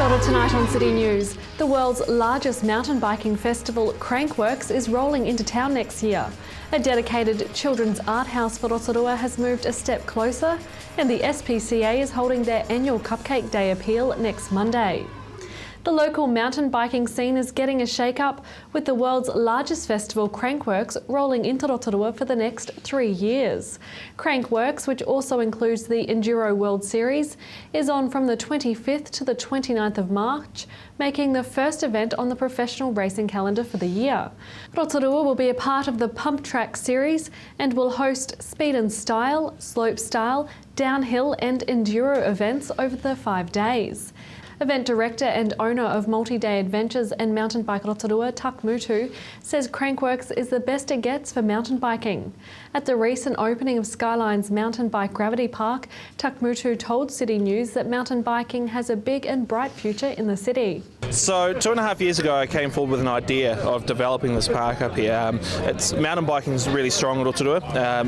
Kia ora tonight on City News. The world's largest mountain biking festival, Crankworks, is rolling into town next year. A dedicated children's art house for Rotorua has moved a step closer, and the SPCA is holding their annual Cupcake Day appeal next Monday. The local mountain biking scene is getting a shake-up, with the world's largest festival, Crankworks, rolling into Rotorua for the next 3 years. Crankworks, which also includes the Enduro World Series, is on from the 25th to the 29th of March, making the first event on the professional racing calendar for the year. Rotorua will be a part of the Pump Track series and will host speed and style, slope style, downhill and enduro events over the 5 days. Event director and owner of Multi-Day Adventures and Mountain Bike Rotorua, Tak Mutu, says Crankworks is the best it gets for mountain biking. At the recent opening of Skyline's Mountain Bike Gravity Park, Tak Mutu told City News that mountain biking has a big and bright future in the city. So 2.5 years ago I came forward with an idea of developing this park up here. Mountain biking is really strong in Rotorua.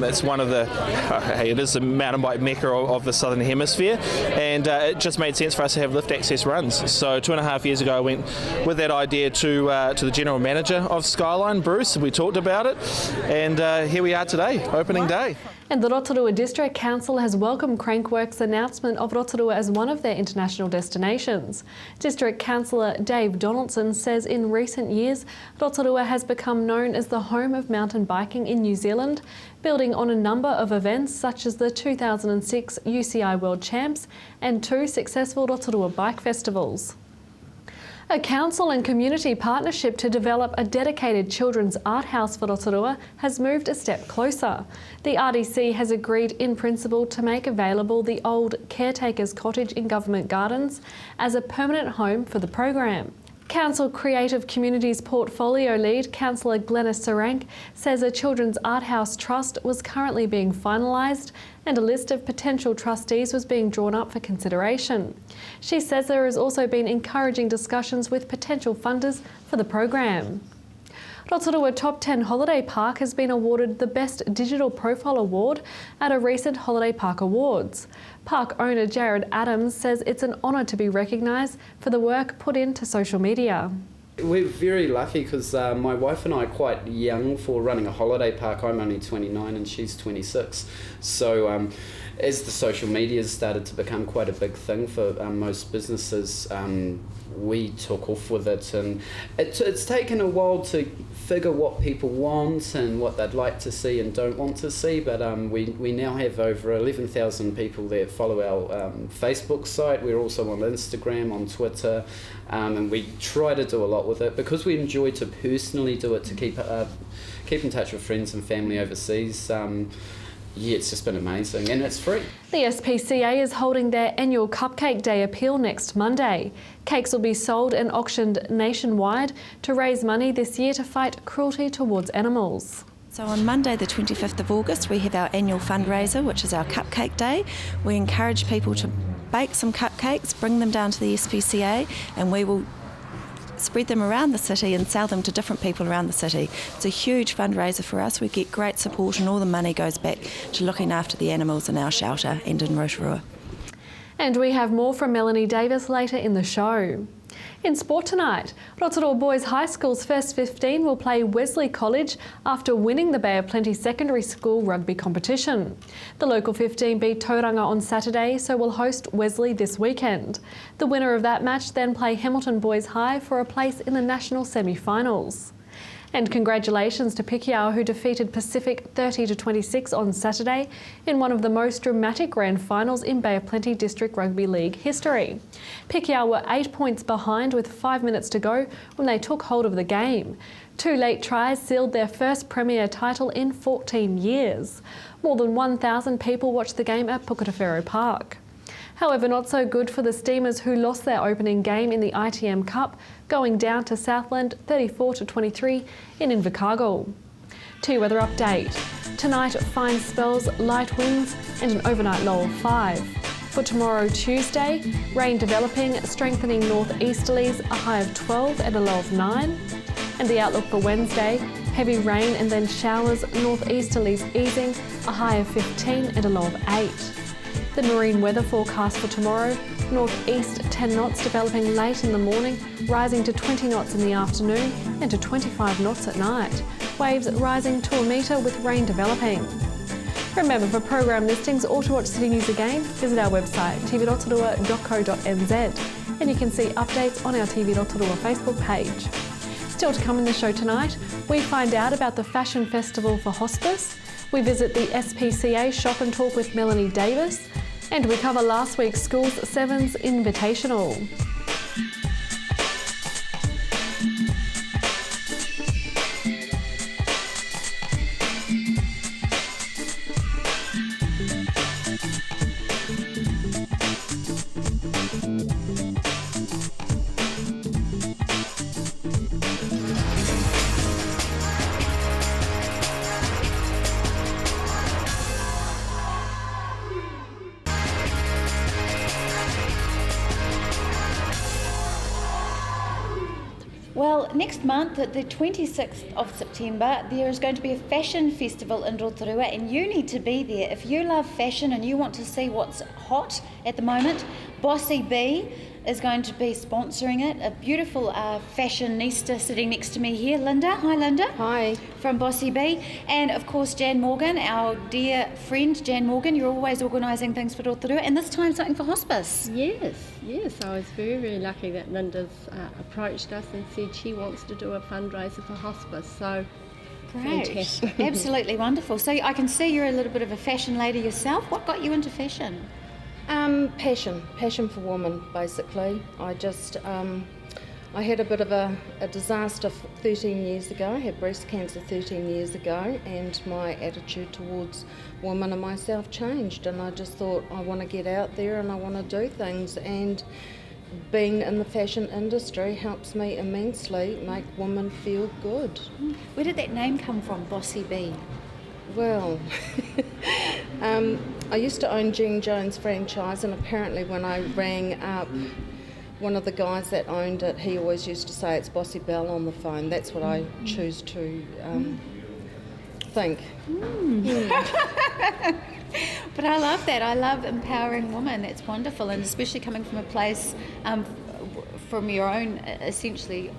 It's one of it is the mountain bike mecca of the southern hemisphere, and it just made sense for us to have lift access runs. So 2.5 years ago I went with that idea to the general manager of Skyline, Bruce, and we talked about it, and here we are today, opening day. And the Rotorua District Council has welcomed Crankworks' announcement of Rotorua as one of their international destinations. District Councillor Dave Donaldson says in recent years, Rotorua has become known as the home of mountain biking in New Zealand, building on a number of events such as the 2006 UCI World Champs and 2 successful Rotorua bike festivals. A council and community partnership to develop a dedicated children's art house for Rotorua has moved a step closer. The RDC has agreed in principle to make available the old Caretaker's Cottage in Government Gardens as a permanent home for the program. Council Creative Communities Portfolio Lead, Councillor Glenys Sarank, says a Children's Art House Trust was currently being finalised and a list of potential trustees was being drawn up for consideration. She says there has also been encouraging discussions with potential funders for the program. Rotorua Top 10 Holiday Park has been awarded the Best Digital Profile Award at a recent Holiday Park Awards. Park owner Jared Adams says it's an honour to be recognised for the work put into social media. We're very lucky because my wife and I are quite young for running a holiday park. I'm only 29 and she's 26. So as the social media has started to become quite a big thing for most businesses, we took off with it, and it's taken a while to figure what people want and what they'd like to see and don't want to see, but we now have over 11,000 people that follow our Facebook site. We're also on Instagram, on Twitter, and we try to do a lot with it because we enjoy to personally do it, to keep in touch with friends and family overseas. Yeah, it's just been amazing, and it's free. The SPCA is holding their annual Cupcake Day appeal next Monday. Cakes will be sold and auctioned nationwide to raise money this year to fight cruelty towards animals. So on Monday the 25th of August we have our annual fundraiser, which is our Cupcake Day. We encourage people to bake some cupcakes, bring them down to the SPCA, and we will spread them around the city and sell them to different people around the city. It's a huge fundraiser for us. We get great support and all the money goes back to looking after the animals in our shelter and in Rotorua. And we have more from Melanie Davis later in the show. In sport tonight, Rotorua Boys High School's first 15 will play Wesley College after winning the Bay of Plenty Secondary School rugby competition. The local 15 beat Tauranga on Saturday, so will host Wesley this weekend. The winner of that match then play Hamilton Boys High for a place in the national semi-finals. And congratulations to Pikiao, who defeated Pacific 30-26 on Saturday in one of the most dramatic grand finals in Bay of Plenty District Rugby League history. Pikiao were 8 points behind with 5 minutes to go when they took hold of the game. 2 late tries sealed their first Premier title in 14 years. More than 1,000 people watched the game at Puketewhero Park. However, not so good for the Steamers, who lost their opening game in the ITM Cup, going down to Southland 34-23 in Invercargill. Weather update. Tonight, fine spells, light winds and an overnight low of 5. For tomorrow, Tuesday, rain developing, strengthening northeasterlies, a high of 12 and a low of 9. And the outlook for Wednesday, heavy rain and then showers, northeasterlies easing, a high of 15 and a low of 8. The marine weather forecast for tomorrow, Northeast 10 knots developing late in the morning, rising to 20 knots in the afternoon and to 25 knots at night. Waves rising to a metre with rain developing. Remember, for program listings or to watch City News again, visit our website tv.rotorua.co.nz, and you can see updates on our TV Rotorua Facebook page. Still to come in the show tonight, we find out about the Fashion Festival for Hospice, we visit the SPCA Shop and Talk with Melanie Davis, and we cover last week's Schools 7's Invitational. Well, next month, the 26th of September, there is going to be a fashion festival in Rotorua, and you need to be there. If you love fashion and you want to see what's hot at the moment, Bossy B is going to be sponsoring it. A beautiful fashionista sitting next to me here, Linda. Hi, Linda. Hi. From Bossy B. And of course, Jan Morgan, our dear friend Jan Morgan. You're always organising things for Rotorua, and this time something for hospice. Yes. I was very lucky that Linda's approached us and said she wants to do a fundraiser for hospice. So Great. fantastic. Absolutely wonderful. So I can see you're a little bit of a fashion lady yourself. What got you into fashion? Passion for women, basically. I had a bit of a disaster 13 years ago. I had breast cancer 13 years ago, and my attitude towards women and myself changed, and I just thought, I want to get out there and I want to do things, and being in the fashion industry helps me immensely make women feel good. Where did that name come from, Bossy B? Well, I used to own Jean Jones franchise, and apparently when I rang up one of the guys that owned it, he always used to say it's Bossy Bell on the phone. That's what I choose to think. But I love that. I love empowering women. That's wonderful, and especially coming from a place from your own, essentially,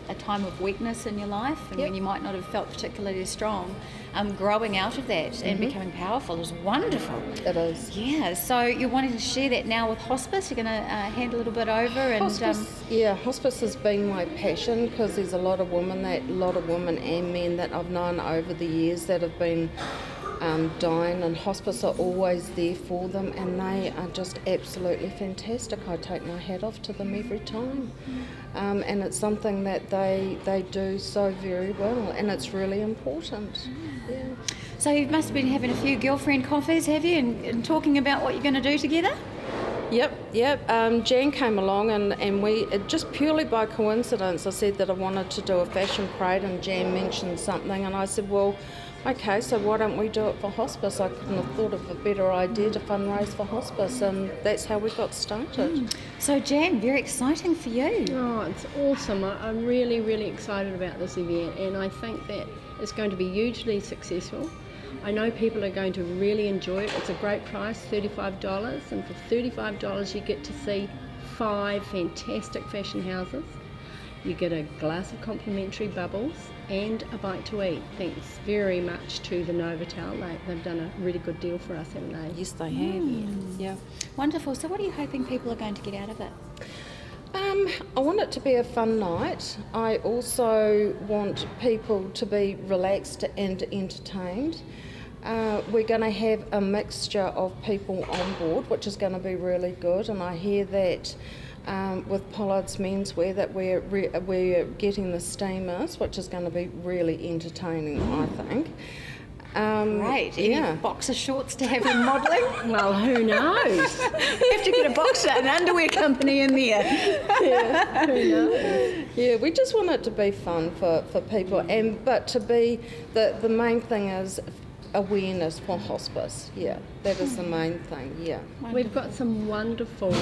a time of weakness in your life, and when you might not have felt particularly strong, growing out of that and becoming powerful is wonderful. It is. Yeah, so you're wanting to share that now with hospice. You're going to hand a little bit over. And hospice has been my passion, because there's a lot of women and men that I've known over the years that have been dying, and hospice are always there for them, and they are just absolutely fantastic. I take my hat off to them every time, and it's something that they do so very well, and it's really important. Yeah. So you must have been having a few girlfriend coffees, have you, and talking about what you're going to do together? Yep. Jan came along, and we, just purely by coincidence, I said that I wanted to do a fashion parade, and Jan mentioned something, and I said, well, okay, so why don't we do it for hospice? I couldn't have thought of a better idea to fundraise for hospice, and that's how we got started. So Jan, very exciting for you. Oh, it's awesome. I'm really, really excited about this event, and I think that it's going to be hugely successful. I know people are going to really enjoy it. It's a great price, $35, and for $35 you get to see 5 fantastic fashion houses. You get a glass of complimentary bubbles and a bite to eat. Thanks very much to the Novotel. They've done a really good deal for us, haven't they? Yes, they have. Yeah. Wonderful. So what are you hoping people are going to get out of it? I want it to be a fun night. I also want people to be relaxed and entertained. We're going to have a mixture of people on board, which is going to be really good, and I hear that with Pollard's Menswear that we're getting the steamers, which is going to be really entertaining, I think. Great. Any boxer shorts to have in modelling? Well, who knows? You have to get a boxer, an underwear company in there. Yeah, who knows? Yeah, we just want it to be fun for people, but to be, the main thing is awareness for hospice. Yeah, that is the main thing. Yeah. Wonderful. We've got some wonderful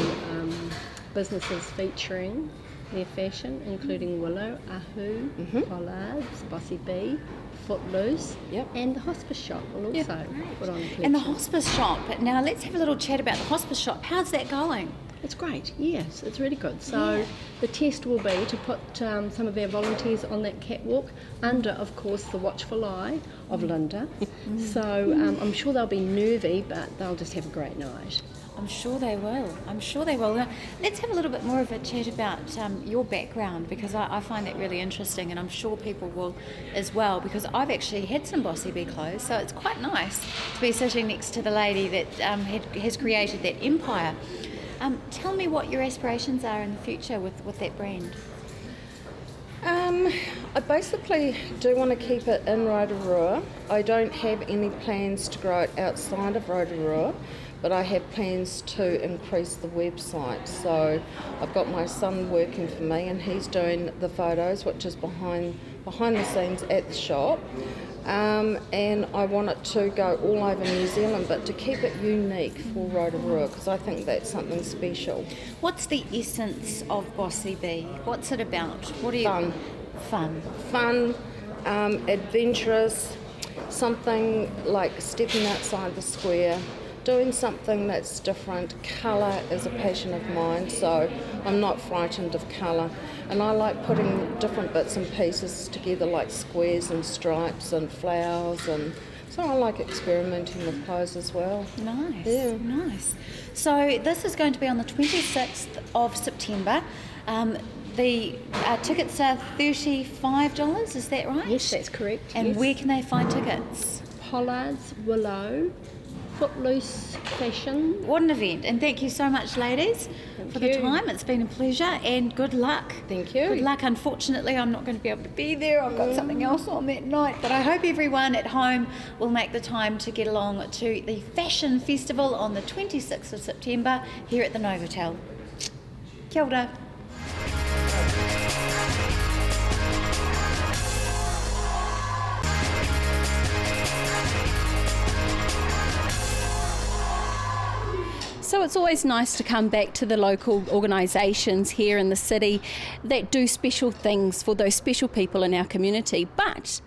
businesses featuring their fashion, including Willow, Ahu, Pollard's, Bossy B, Footloose, and the hospice shop will also put on a collection. And the hospice shop. Now let's have a little chat about the hospice shop. How's that going? It's great, yes, it's really good. So the test will be to put some of our volunteers on that catwalk under, of course, the watchful eye of Linda. So I'm sure they'll be nervy, but they'll just have a great night. I'm sure they will. I'm sure they will. Now, let's have a little bit more of a chat about your background, because I find that really interesting, and I'm sure people will as well, because I've actually had some Bossy Bee clothes, so it's quite nice to be sitting next to the lady that has created that empire. Tell me what your aspirations are in the future with that brand. I basically do want to keep it in Rotorua. I don't have any plans to grow it outside of Rotorua, but I have plans to increase the website. So I've got my son working for me, and he's doing the photos, which is behind the scenes at the shop. And I want it to go all over New Zealand, but to keep it unique for Rotorua, because I think that's something special. What's the essence of Bossy Bee? What's it about? What are you? Fun. Adventurous, something like stepping outside the square, doing something that's different. Colour is a passion of mine, so I'm not frightened of colour. And I like putting different bits and pieces together, like squares and stripes and flowers, and so I like experimenting with clothes as well. Nice, Yeah. nice. So this is going to be on the 26th of September. The tickets are $35, is that right? Yes, that's correct. And yes. where can they find tickets? Pollards, Willow, Footloose Fashion. What an event, and thank you so much, ladies, for the time. It's been a pleasure, and good luck. Thank you. Good luck. Unfortunately, I'm not going to be able to be there. I've got something else on that night, but I hope everyone at home will make the time to get along to the Fashion Festival on the 26th of September here at the Novotel. Kia ora. So it's always nice to come back to the local organisations here in the city that do special things for those special people in our community, but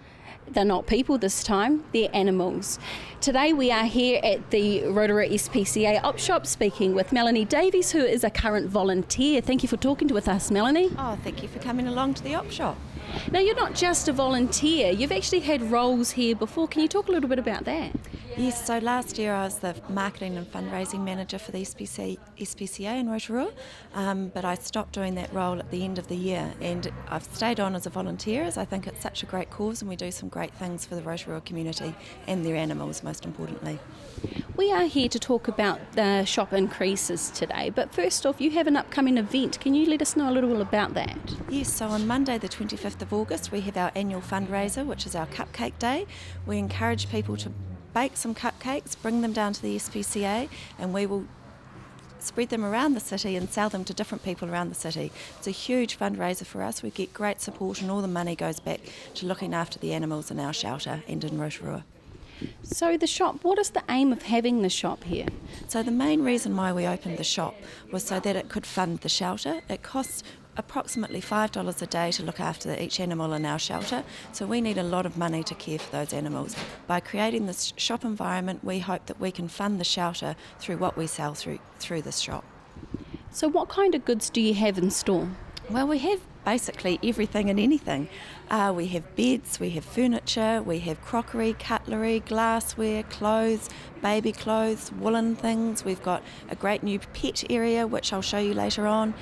they're not people this time, they're animals. Today we are here at the Rotorua SPCA op shop speaking with Melanie Davies, who is a current volunteer. Thank you for talking with us, Melanie. Oh, thank you for coming along to the op shop. Now, you're not just a volunteer, you've actually had roles here before. Can you talk a little bit about that? Yes, so last year I was the marketing and fundraising manager for the SPCA in Rotorua, but I stopped doing that role at the end of the year, and I've stayed on as a volunteer as I think it's such a great cause and we do some great things for the Rotorua community and their animals, most importantly. We are here to talk about the shop increases today, but first off, you have an upcoming event. Can you let us know a little about that? Yes, so on Monday the 25th of August we have our annual fundraiser, which is our Cupcake Day. We encourage people to bake some cupcakes, bring them down to the SPCA, and we will spread them around the city and sell them to different people around the city. It's a huge fundraiser for us. We get great support, and all the money goes back to looking after the animals in our shelter and in Rotorua. So the shop, what is the aim of having the shop here? So the main reason why we opened the shop was so that it could fund the shelter. It costs approximately $5 a day to look after each animal in our shelter, so we need a lot of money to care for those animals. By creating this shop environment, we hope that we can fund the shelter through what we sell through this shop. So what kind of goods do you have in store? Well, we have basically everything and anything. We have beds, we have furniture, we have crockery, cutlery, glassware, clothes, baby clothes, woolen things. We've got a great new pet area, which I'll show you later on.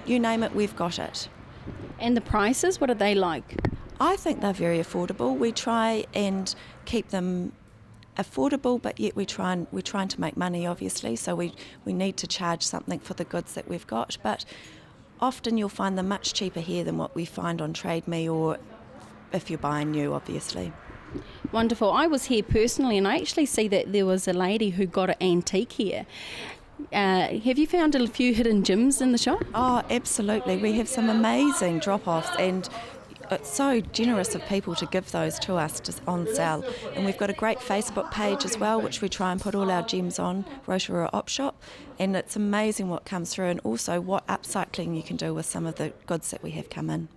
You name it, we've got it. And the prices, what are they like? I think they're very affordable. We try and keep them affordable, but yet we're trying to make money, obviously, so we need to charge something for the goods that we've got. But often you'll find them much cheaper here than what we find on Trade Me, or if you're buying new, obviously. Wonderful. I was here personally, and I actually see that there was a lady who got an antique here. Have you found a few hidden gems in the shop? Oh, absolutely. We have some amazing drop-offs, and it's so generous of people to give those to us on sale. And we've got a great Facebook page as well, which we try and put all our gems on, Rotorua Op Shop, and it's amazing what comes through, and also what upcycling you can do with some of the goods that we have come in.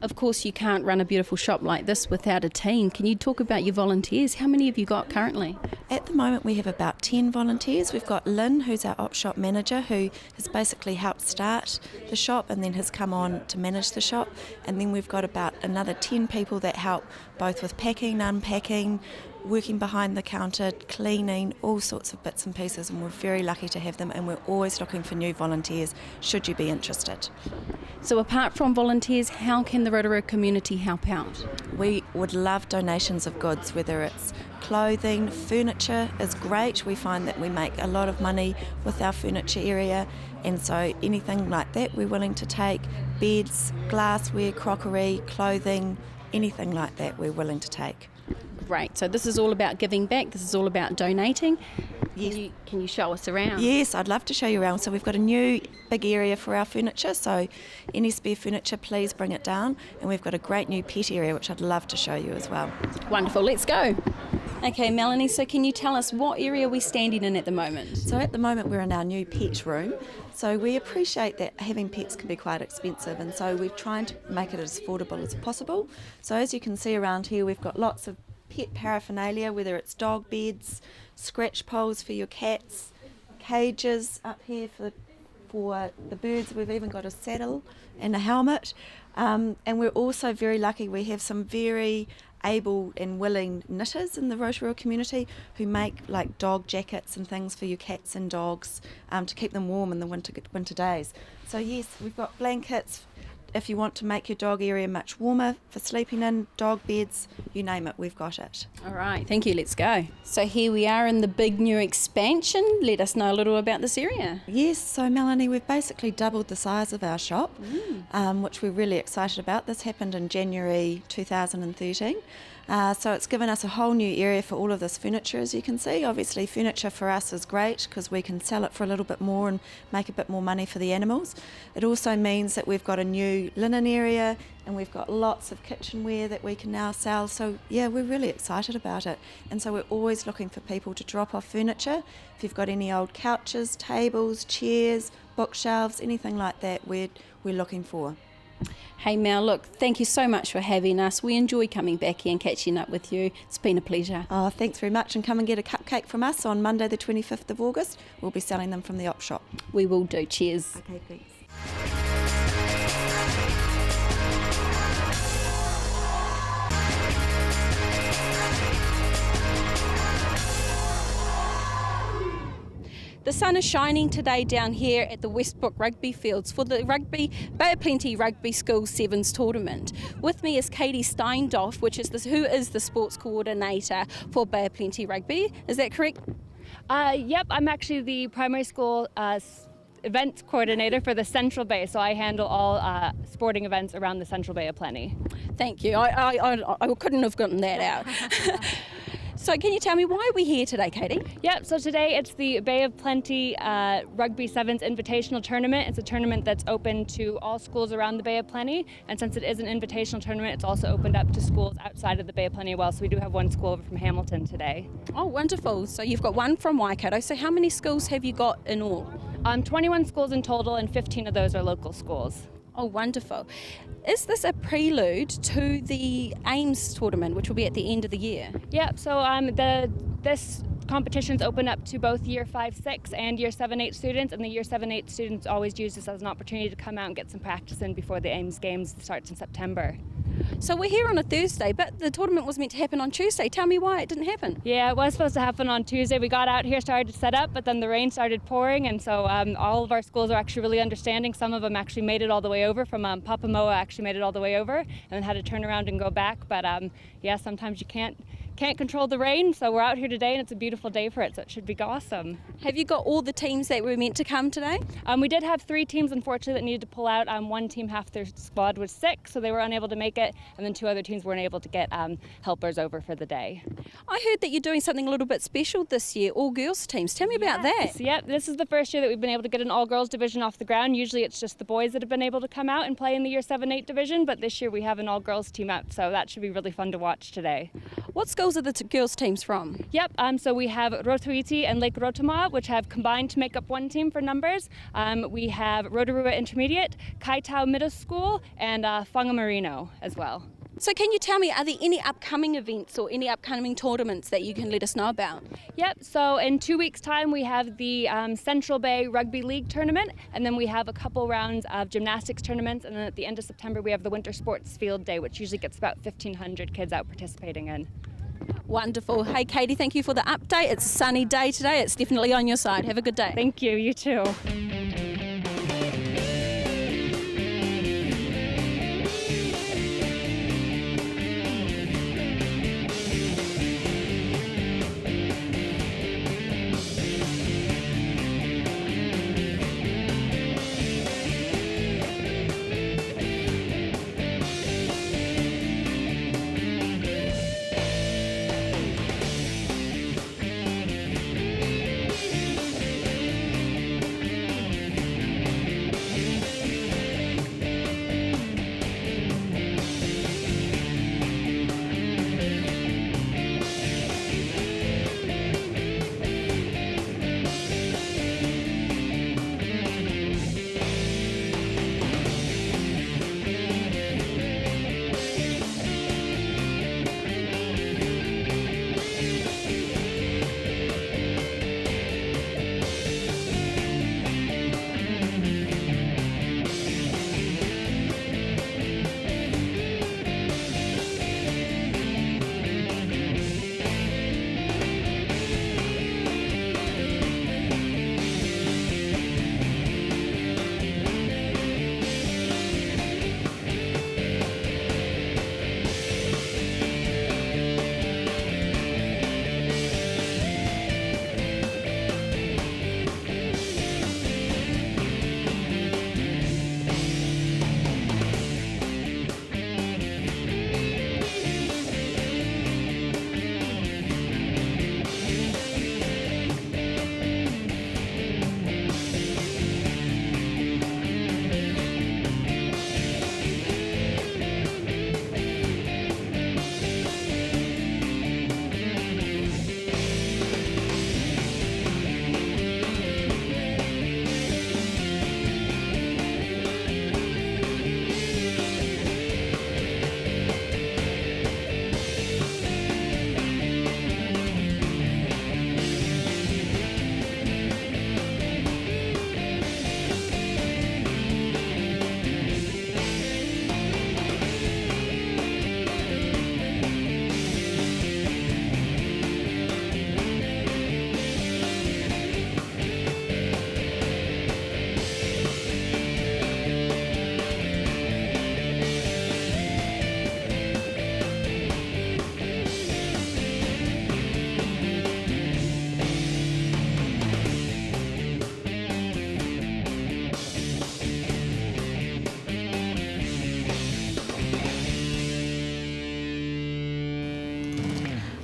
Of course, you can't run a beautiful shop like this without a team. Can you talk about your volunteers? How many have you got currently? At the moment we have about 10 volunteers. We've got Lynn, who's our op shop manager, who has basically helped start the shop and then has come on to manage the shop. And then we've got about another 10 people that help both with packing, unpacking, working behind the counter, cleaning, all sorts of bits and pieces, and we're very lucky to have them, and we're always looking for new volunteers should you be interested. So apart from volunteers, how can the Rotorua community help out? We would love donations of goods, whether it's clothing, furniture is great. We find that we make a lot of money with our furniture area, and so anything like that we're willing to take. Beds, glassware, crockery, clothing, anything like that we're willing to take. Great. So this is all about giving back. This is all about donating. Yes. Can you show us around? Yes, I'd love to show you around. So we've got a new big area for our furniture, so any spare furniture, please bring it down. And we've got a great new pet area, which I'd love to show you as well. Wonderful. Let's go. Okay, Melanie, so can you tell us what area we're standing in at the moment? So at the moment we're in our new pet room. So we appreciate that having pets can be quite expensive, and so we're trying to make it as affordable as possible. So as you can see around here, we've got lots of pet paraphernalia, whether it's dog beds, scratch poles for your cats, cages up here for the birds. We've even got a saddle and a helmet, and we're also very lucky we have some very able and willing knitters in the Rotorua community who make like dog jackets and things for your cats and dogs to keep them warm in the winter days. So yes, we've got blankets if you want to make your dog area much warmer for sleeping in, dog beds, you name it, we've got it. All right, thank you, let's go. So here we are in the big new expansion. Let us know a little about this area. Yes, so Melanie, we've basically doubled the size of our shop, which we're really excited about. This happened in January 2013. So it's given us a whole new area for all of this furniture, as you can see. Obviously furniture for us is great because we can sell it for a little bit more and make a bit more money for the animals. It also means that we've got a new linen area and we've got lots of kitchenware that we can now sell. So yeah, we're really excited about it. And so we're always looking for people to drop off furniture. If you've got any old couches, tables, chairs, bookshelves, anything like that, we're looking for. Hey Mel, look, thank you so much for having us. We enjoy coming back here and catching up with you. It's been a pleasure. Oh, thanks very much, and come and get a cupcake from us on Monday the 25th of August. We'll be selling them from the op shop. We will do. Cheers. Okay, thanks. The sun is shining today down here at the Westbrook Rugby Fields for the Bay of Plenty Rugby School Sevens tournament. With me is Katie Steindorf, who is the sports coordinator for Bay of Plenty Rugby. Is that correct? Yep, I'm actually the primary school events coordinator for the Central Bay, so I handle all sporting events around the Central Bay of Plenty. Thank you. I couldn't have gotten that out. So can you tell me why we're here today, Katie? Yep, so today it's the Bay of Plenty Rugby Sevens Invitational Tournament. It's a tournament that's open to all schools around the Bay of Plenty, and since it is an invitational tournament, it's also opened up to schools outside of the Bay of Plenty as well, so we do have one school over from Hamilton today. Oh, wonderful. So you've got one from Waikato. So how many schools have you got in all? 21 schools in total, and 15 of those are local schools. Oh, wonderful. Is this a prelude to the AIMS tournament, which will be at the end of the year? Yeah, so this competition's open up to both Year 5-6 and Year 7-8 students, and the Year 7-8 students always use this as an opportunity to come out and get some practice in before the AIMS games starts in September. So we're here on a Thursday, but the tournament was meant to happen on Tuesday. Tell me why it didn't happen. Yeah, it was supposed to happen on Tuesday. We got out here, started to set up, but then the rain started pouring, and so all of our schools are actually really understanding. Some of them actually made it all the way over from Papamoa, actually made it all the way over, and then had to turn around and go back. But yeah, sometimes you can't control the rain, so we're out here today and it's a beautiful day for it, so it should be awesome. Have you got all the teams that were meant to come today? We did have 3 teams, unfortunately, that needed to pull out. One team, half their squad was sick, so they were unable to make it, and then 2 other teams weren't able to get helpers over for the day. I heard that you're doing something a little bit special this year, all girls teams. Tell me about that. Yep, this is the first year that we've been able to get an all girls division off the ground. Usually it's just the boys that have been able to come out and play in the Year 7-8 division, but this year we have an all girls team out, so that should be really fun to watch today. What schools schools are the girls' teams from? Yep, so we have Rotorua and Lake Rotorua, which have combined to make up one team for numbers. We have Rotorua Intermediate, Kaitau Middle School, and Whangamarino as well. So can you tell me, are there any upcoming events or any upcoming tournaments that you can let us know about? Yep, so in 2 weeks' time we have the Central Bay Rugby League tournament, and then we have a couple rounds of gymnastics tournaments, and then at the end of September we have the Winter Sports Field Day, which usually gets about 1,500 kids out participating in. Wonderful. Hey Katie, thank you for the update. It's a sunny day today. It's definitely on your side. Have a good day. Thank you, you too.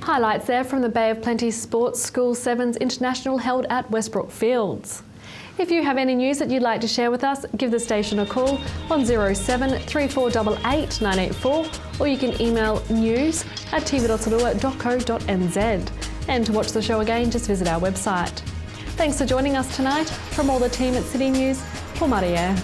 Highlights there from the Bay of Plenty Sports School 7's International held at Westbrook Fields. If you have any news that you'd like to share with us, give the station a call on 07 3488 984, or you can email news@tv.rotorua.co.nz. And to watch the show again, just visit our website. Thanks for joining us tonight. From all the team at City News, Paul Maria.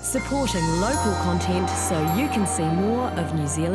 Supporting local content so you can see more of New Zealand.